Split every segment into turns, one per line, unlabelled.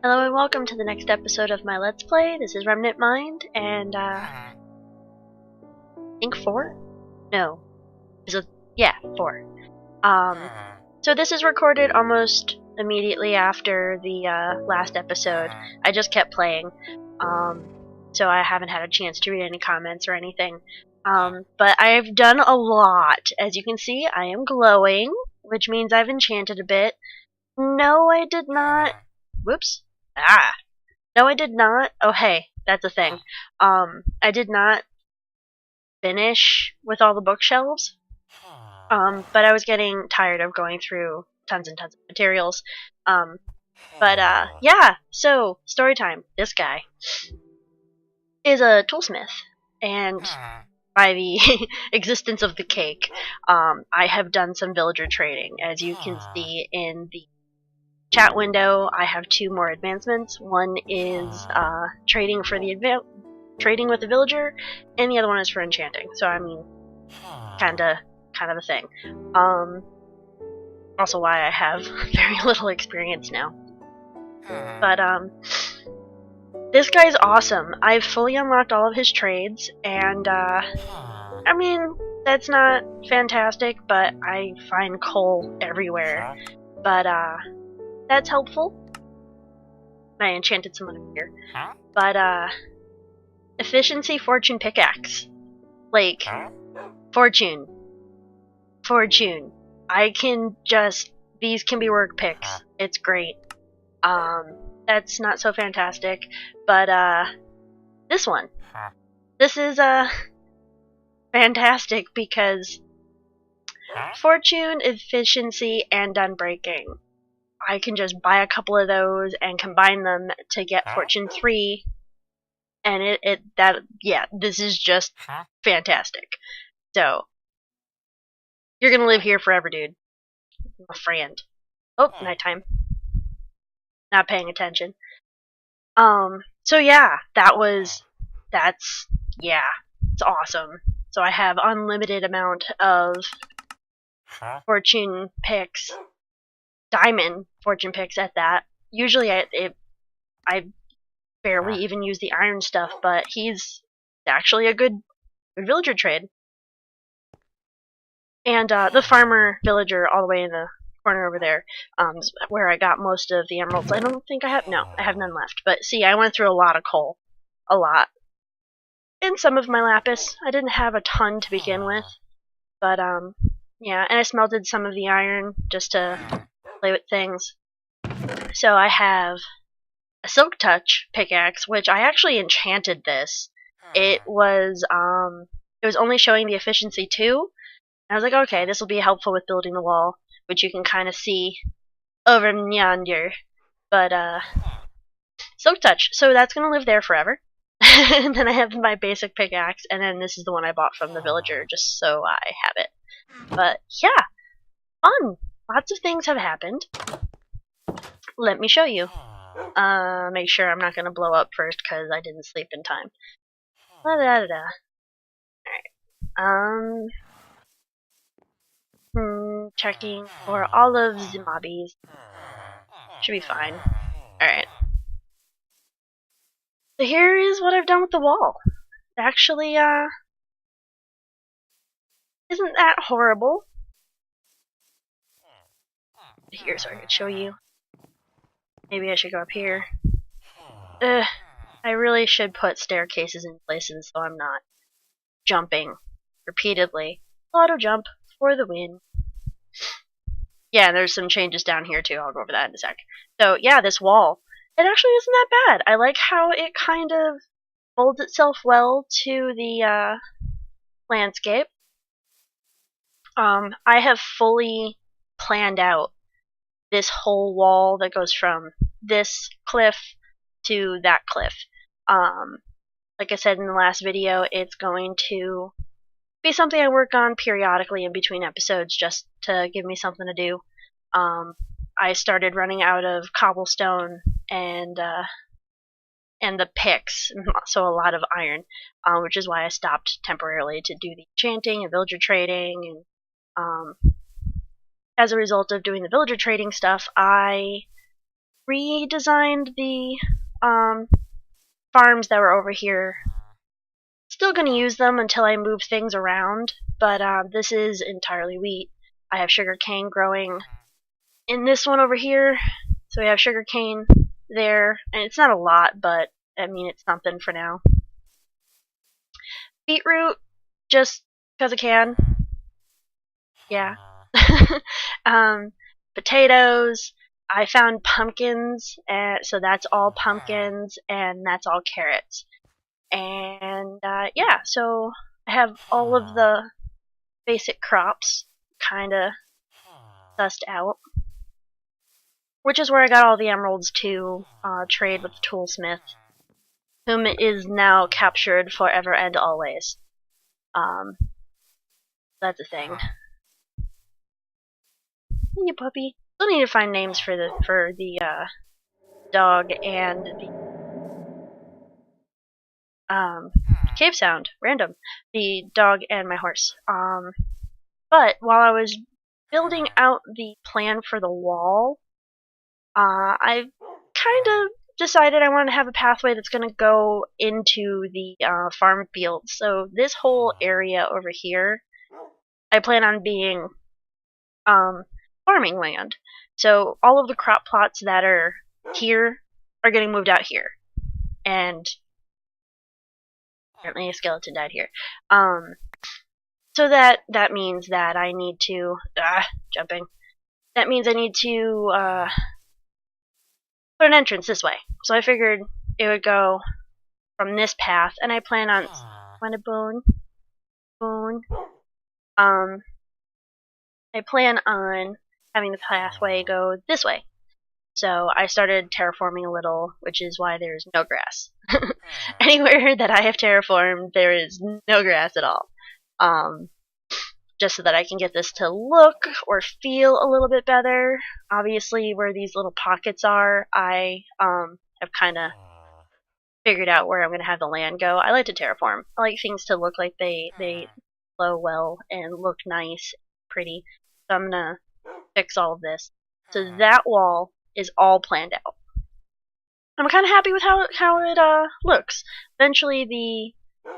Hello and welcome to the next episode of my Let's Play. This is RemnantMind, and I think 4? No. Yeah, 4. So this is recorded almost immediately after the last episode. I just kept playing, so I haven't had a chance to read any comments or anything. But I've done a lot. As you can see, I am glowing, which means I've enchanted a bit. No, I did not. Whoops. No, I did not. Oh, hey, that's a thing. I did not finish with all the bookshelves. But I was getting tired of going through tons and tons of materials. Yeah, so, story time. This guy is a toolsmith, and by the existence of the cake, I have done some villager trading. As you can see in the chat window, I have 2 more advancements. One is trading for the trading with the villager, and the other one is for enchanting. So I mean, kind of a thing. Also, why I have very little experience now. But this guy's awesome. I've fully unlocked all of his trades, and I mean, that's not fantastic, but I find coal everywhere. But that's helpful. I enchanted someone here. But efficiency fortune pickaxe. Like fortune. I can just, these can be work picks. It's great. That's not so fantastic, but this one. This is fantastic because fortune, efficiency, and unbreaking. I can just buy a couple of those and combine them to get Fortune 3, and this is just fantastic. So, you're gonna live here forever, dude. A friend. Oh, nighttime. Not paying attention. So yeah, it's awesome. So I have unlimited amount of fortune picks. Diamond fortune picks at that. Usually I barely even use the iron stuff, but he's actually a good villager trade. And the farmer villager all the way in the corner over there, where I got most of the emeralds. I don't think I have none left. But see, I went through a lot of coal. A lot. And some of my lapis. I didn't have a ton to begin with. But yeah, and I smelted some of the iron just to play with things. So I have a silk touch pickaxe, which I actually enchanted this. It was only showing the efficiency 2. I was like, okay, this will be helpful with building the wall, which you can kind of see over yonder. But silk touch, so that's gonna live there forever. And then I have my basic pickaxe, and then this is the one I bought from the villager, just so I have it. But yeah, fun. Lots of things have happened. Let me show you. Make sure I'm not going to blow up first because I didn't sleep in time. Alright. Checking for all of the mobbies. Should be fine. Alright. So here is what I've done with the wall. Actually, isn't that horrible? Here, so I can show you. Maybe I should go up here. I really should put staircases in places so I'm not jumping repeatedly. Auto jump for the win. Yeah, there's some changes down here too. I'll go over that in a sec. So yeah, this wall. It actually isn't that bad. I like how it kind of molds itself well to the landscape. I have fully planned out this whole wall that goes from this cliff to that cliff. Like I said in the last video, it's going to be something I work on periodically in between episodes just to give me something to do. I started running out of cobblestone and the picks, so a lot of iron, which is why I stopped temporarily to do the enchanting and villager trading. And as a result of doing the villager trading stuff, I redesigned the farms that were over here. Still going to use them until I move things around, but this is entirely wheat. I have sugar cane growing in this one over here, so we have sugar cane there, and it's not a lot, but I mean it's something for now. Beetroot, just because I can. Yeah. Potatoes. I found pumpkins, and so that's all pumpkins, and that's all carrots. And yeah, so I have all of the basic crops kind of sussed out, which is where I got all the emeralds to trade with the toolsmith, whom is now captured forever and always. That's a thing. Hey, puppy. Still need to find names for the dog and the cave sound. Random. The dog and my horse. But while I was building out the plan for the wall, I kind of decided I wanted to have a pathway that's going to go into the farm field. So this whole area over here, I plan on being farming land. So all of the crop plots that are here are getting moved out here. And apparently a skeleton died here. So that means that I need to jumping. That means I need to put an entrance this way. So I figured it would go from this path, and I plan on want a bone. I plan on having the pathway go this way. So I started terraforming a little, which is why there's no grass. Anywhere that I have terraformed, there is no grass at all. Just so that I can get this to look or feel a little bit better. Obviously, where these little pockets are, I have kind of figured out where I'm going to have the land go. I like to terraform. I like things to look like they flow well and look nice, pretty. So I'm going to fix all of this. So that wall is all planned out. I'm kind of happy with how it looks. Eventually, the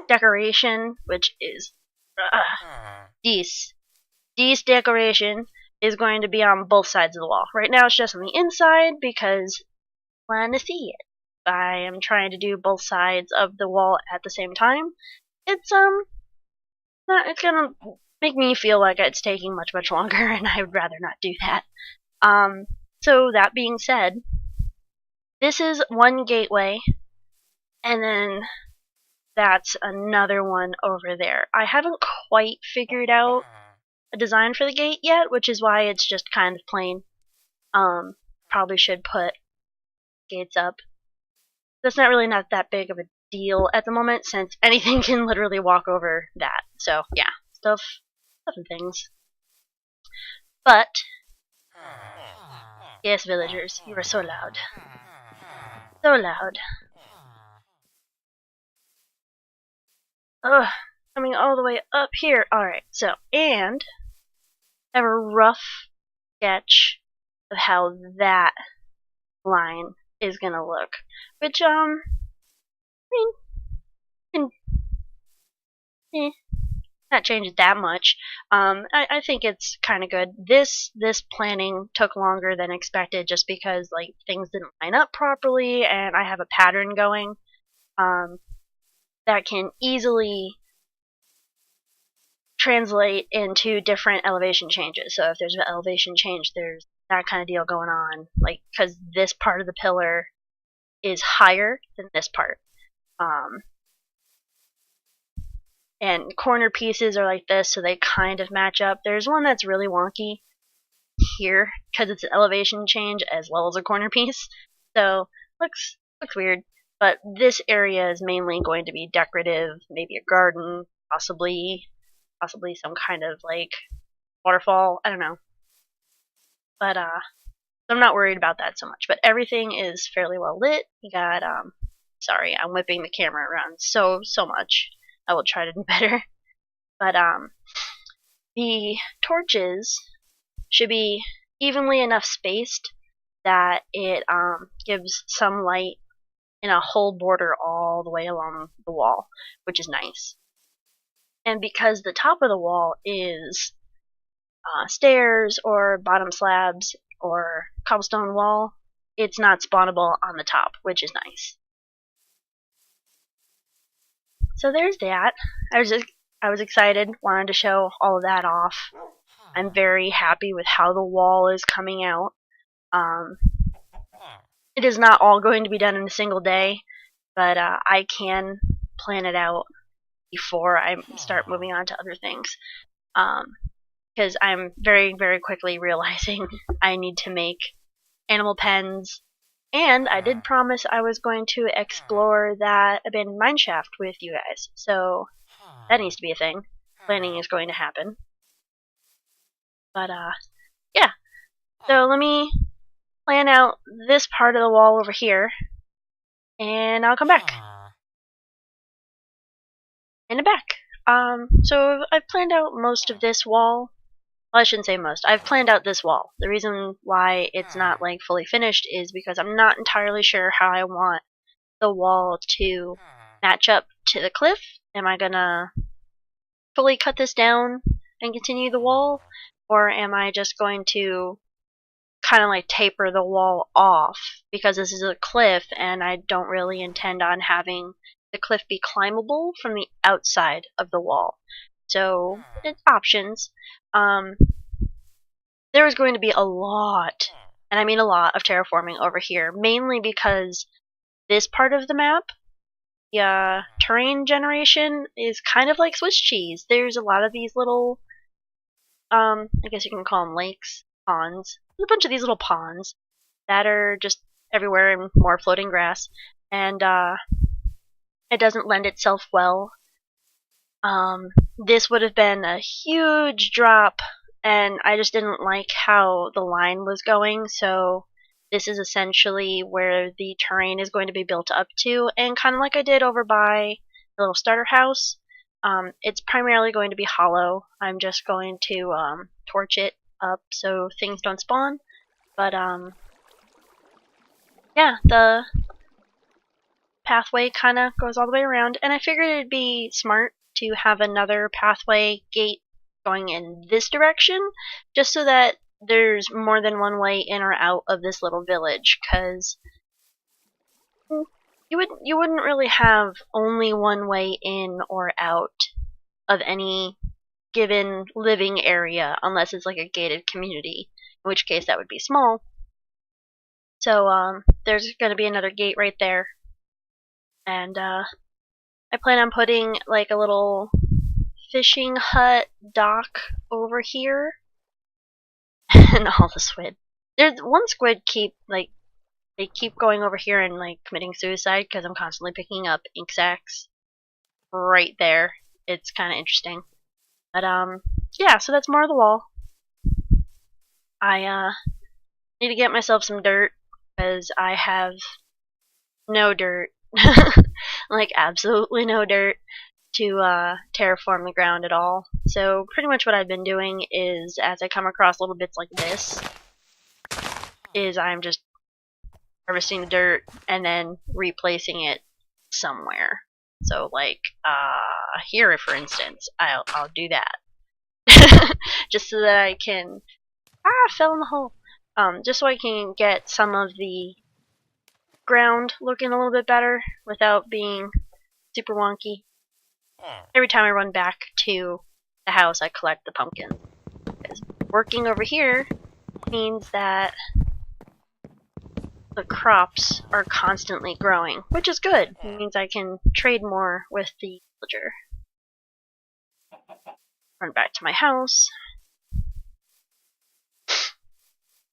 decoration, which is this decoration, is going to be on both sides of the wall. Right now, it's just on the inside because I want to see it. I am trying to do both sides of the wall at the same time. It's gonna make me feel like it's taking much longer, and I would rather not do that. So that being said, this is one gateway, and then that's another one over there. I haven't quite figured out a design for the gate yet, which is why it's just kind of plain. Probably should put gates up. That's not that big of a deal at the moment, since anything can literally walk over that. So yeah, stuff and things. But yes, villagers, you are so loud. So loud. Ugh, coming all the way up here. Alright, so, and I have a rough sketch of how that line is gonna look. Which, I mean, not change it that much. I think it's kind of good. This planning took longer than expected just because like things didn't line up properly, and I have a pattern going that can easily translate into different elevation changes. So if there's an elevation change, there's that kind of deal going on. Like, because this part of the pillar is higher than this part. And corner pieces are like this, so they kind of match up. There's one that's really wonky here because it's an elevation change as well as a corner piece. So looks weird. But this area is mainly going to be decorative, maybe a garden, possibly some kind of like waterfall. I don't know. But I'm not worried about that so much. But everything is fairly well lit. You got sorry, I'm whipping the camera around so much. I will try to do better. But the torches should be evenly enough spaced that it gives some light in a whole border all the way along the wall, which is nice. And because the top of the wall is stairs or bottom slabs or cobblestone wall, it's not spawnable on the top, which is nice. So there's that. I was excited, wanted to show all of that off. I'm very happy with how the wall is coming out. It is not all going to be done in a single day, but I can plan it out before I start moving on to other things. Because I'm very, very quickly realizing I need to make animal pens, and I did promise I was going to explore that abandoned mine shaft with you guys, so that needs to be a thing. Planning is going to happen. But, yeah. So let me plan out this part of the wall over here, and I'll come back. In the back. So I've planned out most of this wall. Well, I shouldn't say most. I've planned out this wall. The reason why it's not like fully finished is because I'm not entirely sure how I want the wall to match up to the cliff. Am I gonna fully cut this down and continue the wall, or am I just going to kind of like taper the wall off because this is a cliff and I don't really intend on having the cliff be climbable from the outside of the wall. So it's options. There is going to be a lot, and I mean a lot, of terraforming over here, mainly because this part of the map, the terrain generation, is kind of like Swiss cheese. There's a lot of these little, I guess you can call them lakes, ponds. There's a bunch of these little ponds that are just everywhere and more floating grass, and it doesn't lend itself well. This would have been a huge drop, and I just didn't like how the line was going, so this is essentially where the terrain is going to be built up to, and kind of like I did over by the little starter house, it's primarily going to be hollow. I'm just going to torch it up so things don't spawn, but yeah, the pathway kind of goes all the way around, and I figured it'd be smart to have another pathway gate going in this direction, just so that there's more than one way in or out of this little village, because you wouldn't really have only one way in or out of any given living area unless it's like a gated community, in which case that would be small. So there's going to be another gate right there, and I plan on putting like a little fishing hut dock over here. And all the squid. There's one squid they keep going over here and like committing suicide because I'm constantly picking up ink sacs right there. It's kind of interesting. But yeah, so that's more of the wall. I need to get myself some dirt because I have no dirt. Like absolutely no dirt to terraform the ground at all. So pretty much what I've been doing is, as I come across little bits like this, is I'm just harvesting the dirt and then replacing it somewhere. So like here, for instance, I'll do that just so that I can fell in the hole. Just so I can get some of the ground looking a little bit better without being super wonky. Every time I run back to the house, I collect the pumpkins. Because working over here means that the crops are constantly growing, which is good. It means I can trade more with the villager. Run back to my house.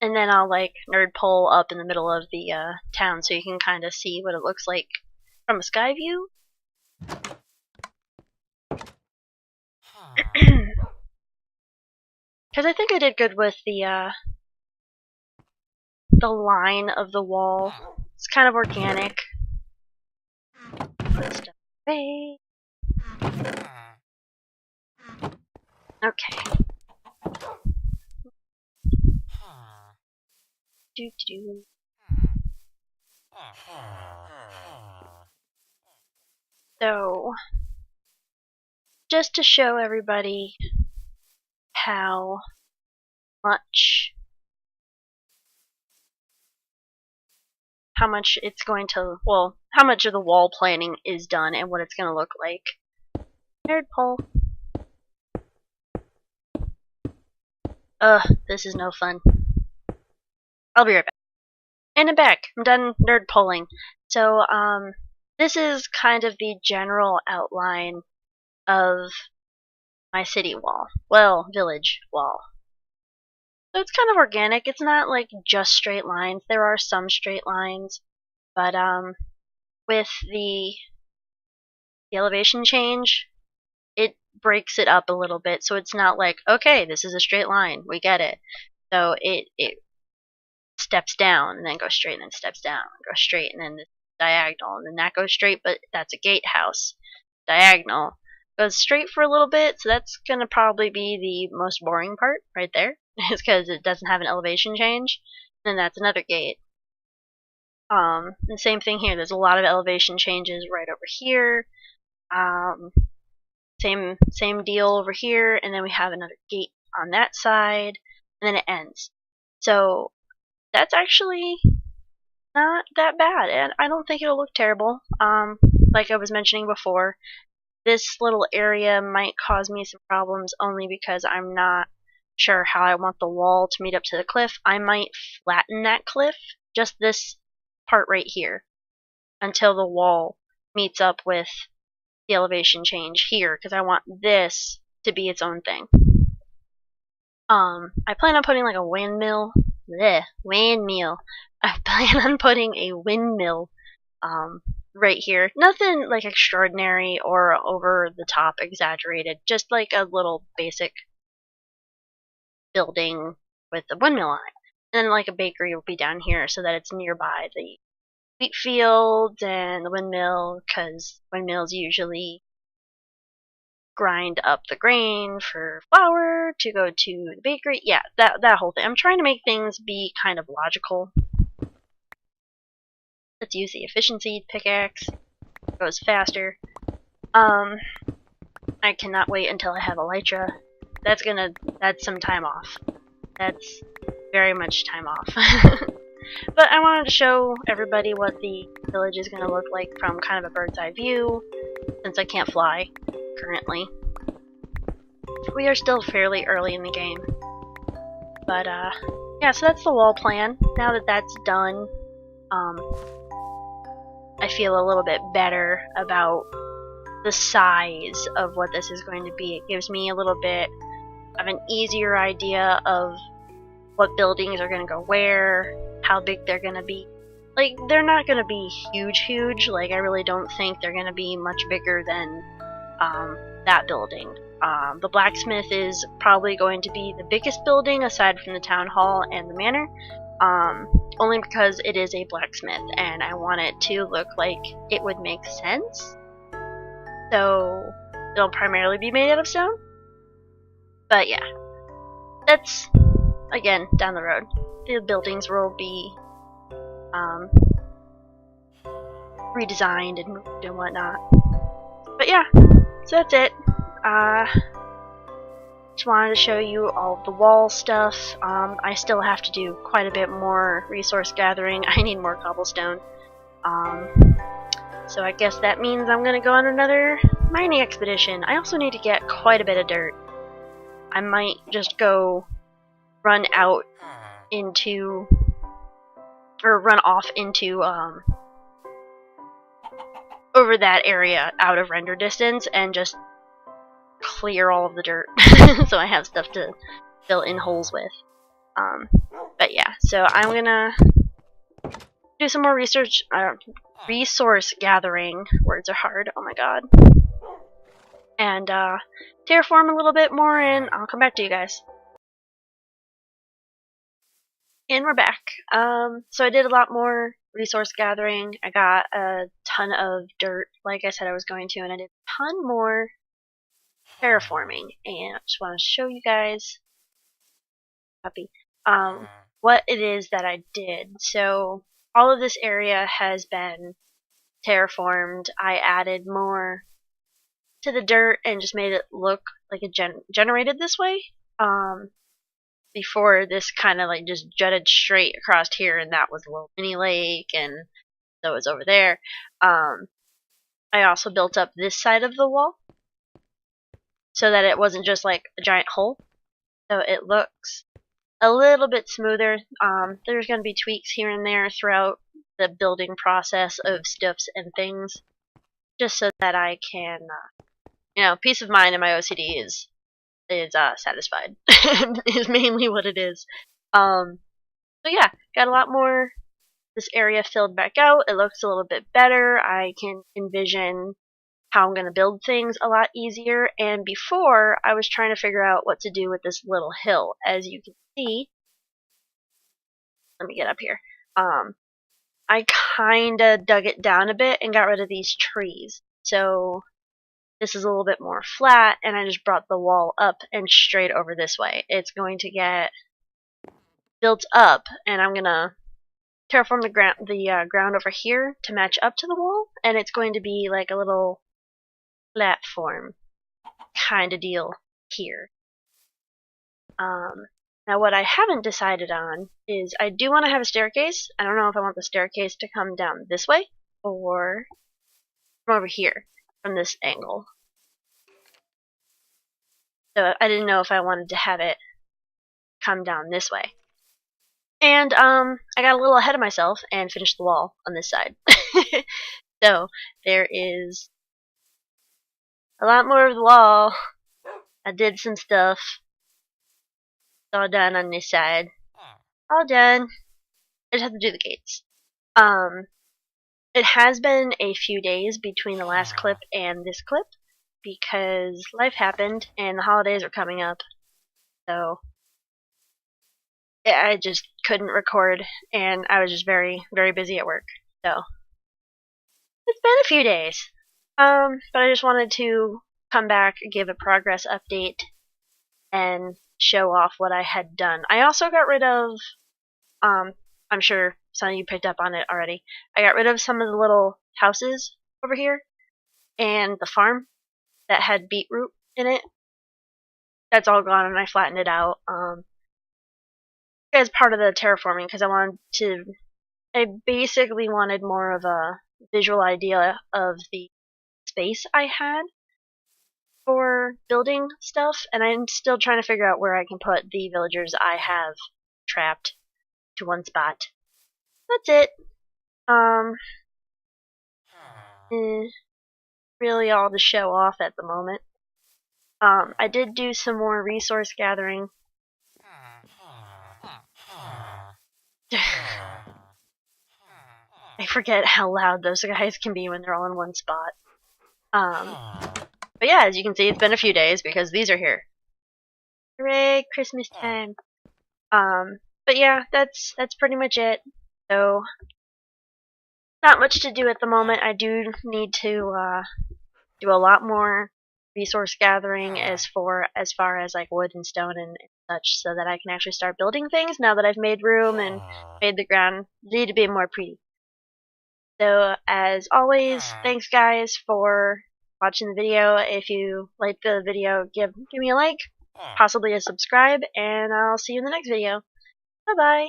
And then I'll like nerd pole up in the middle of the town so you can kind of see what it looks like from a sky view. Because I think I did good with the line of the wall. It's kind of organic. Put stuff away. Okay. So, just to show everybody how much it's going to, well, how much of the wall planning is done and what it's going to look like. Nerd pole. This is no fun. I'll be right back. And I'm back. I'm done nerd polling. So, this is kind of the general outline of my city wall. Well, village wall. So it's kind of organic. It's not like just straight lines. There are some straight lines, but with the elevation change, it breaks it up a little bit. So it's not like, okay, this is a straight line. We get it. So it steps down and then goes straight and then steps down and goes straight and then diagonal and then that goes straight, but that's a gatehouse. Diagonal goes straight for a little bit, so that's gonna probably be the most boring part right there. Is because it doesn't have an elevation change. And that's another gate. The same thing here. There's a lot of elevation changes right over here. Same deal over here, and then we have another gate on that side, and then it ends. So that's actually not that bad, and I don't think it'll look terrible. Like I was mentioning before, this little area might cause me some problems only because I'm not sure how I want the wall to meet up to the cliff. I might flatten that cliff, just this part right here, until the wall meets up with the elevation change here, because I want this to be its own thing. I plan on putting like a windmill. Windmill. I plan on putting a windmill right here. Nothing like extraordinary or over the top exaggerated, just like a little basic building with a windmill on it. And then like a bakery will be down here so that it's nearby the wheat fields and the windmill, because windmills usually grind up the grain for flour to go to the bakery. Yeah, that whole thing. I'm trying to make things be kind of logical. Let's use the efficiency pickaxe. It goes faster. I cannot wait until I have elytra. That's some time off. That's very much time off. But I wanted to show everybody what the village is going to look like from kind of a bird's eye view, since I can't fly currently. We are still fairly early in the game. But, yeah, so that's the wall plan. Now that that's done, I feel a little bit better about the size of what this is going to be. It gives me a little bit of an easier idea of what buildings are going to go where, how big they're going to be. Like, they're not going to be huge. Like, I really don't think they're going to be much bigger than that building. The blacksmith is probably going to be the biggest building aside from the town hall and the manor, only because it is a blacksmith and I want it to look like it would make sense. So it'll primarily be made out of stone. But yeah, that's, again, down the road. The buildings will be redesigned and moved and whatnot. But yeah, so that's it. Just wanted to show you all of the wall stuff. I still have to do quite a bit more resource gathering. I need more cobblestone. So I guess that means I'm gonna go on another mining expedition. I also need to get quite a bit of dirt. I might just go run out into, or run off into, over that area out of render distance and just clear all of the dirt so I have stuff to fill in holes with. But yeah, so I'm gonna do some more resource gathering. Words are hard, oh my god. And terraform a little bit more and I'll come back to you guys. And we're back. So I did a lot more resource gathering. I got a ton of dirt, like I said I was going to, and I did a ton more terraforming. And I just want to show you guys. Copy. what it is that I did. So all of this area has been terraformed. I added more to the dirt and just made it look like it generated this way. Before this kind of like just jutted straight across here, and that was a little mini lake, and so it was over there. I also built up this side of the wall so that it wasn't just like a giant hole. So it looks a little bit smoother. There's going to be tweaks here and there throughout the building process of stuffs and things, just so that I can, peace of mind in my OCD is satisfied. Is mainly what it is. So yeah, got a lot more. This area filled back out. It looks a little bit better. I can envision how I'm going to build things a lot easier. And before, I was trying to figure out what to do with this little hill. As you can see, let me get up here. I kind of dug it down a bit and got rid of these trees. So this is a little bit more flat, and I just brought the wall up and straight over this way. It's going to get built up, and I'm going to terraform the ground over here to match up to the wall, and it's going to be like a little platform kind of deal here. Now what I haven't decided on is I do want to have a staircase. I don't know if I want the staircase to come down this way or from over here, from this angle. So I didn't know if I wanted to have it come down this way. And I got a little ahead of myself and finished the wall on this side. So there is a lot more of the wall. I did some stuff. It's all done on this side. All done. I just have to do the gates. It has been a few days between the last clip and this clip because life happened and the holidays are coming up. So I just couldn't record, and I was just very, very busy at work. So it's been a few days. But I just wanted to come back, give a progress update, and show off what I had done. I also got rid of, I'm sure some of you picked up on it already, I got rid of some of the little houses over here, and the farm that had beetroot in it. That's all gone, and I flattened it out. As part of the terraforming, because I basically wanted more of a visual idea of the space I had for building stuff, and I'm still trying to figure out where I can put the villagers I have trapped to one spot. That's it. Really all to show off at the moment. I did do some more resource gathering. I forget how loud those guys can be when they're all in one spot. But yeah, as you can see, it's been a few days because these are here. Hooray, Christmas time. But yeah, that's pretty much it. So, not much to do at the moment. I do need to do a lot more resource gathering as far as like wood and stone and such, so that I can actually start building things now that I've made room and made the ground need to be more pretty. So as always, thanks guys for watching the video. If you like the video, give me a like, possibly a subscribe, and I'll see you in the next video. Bye bye.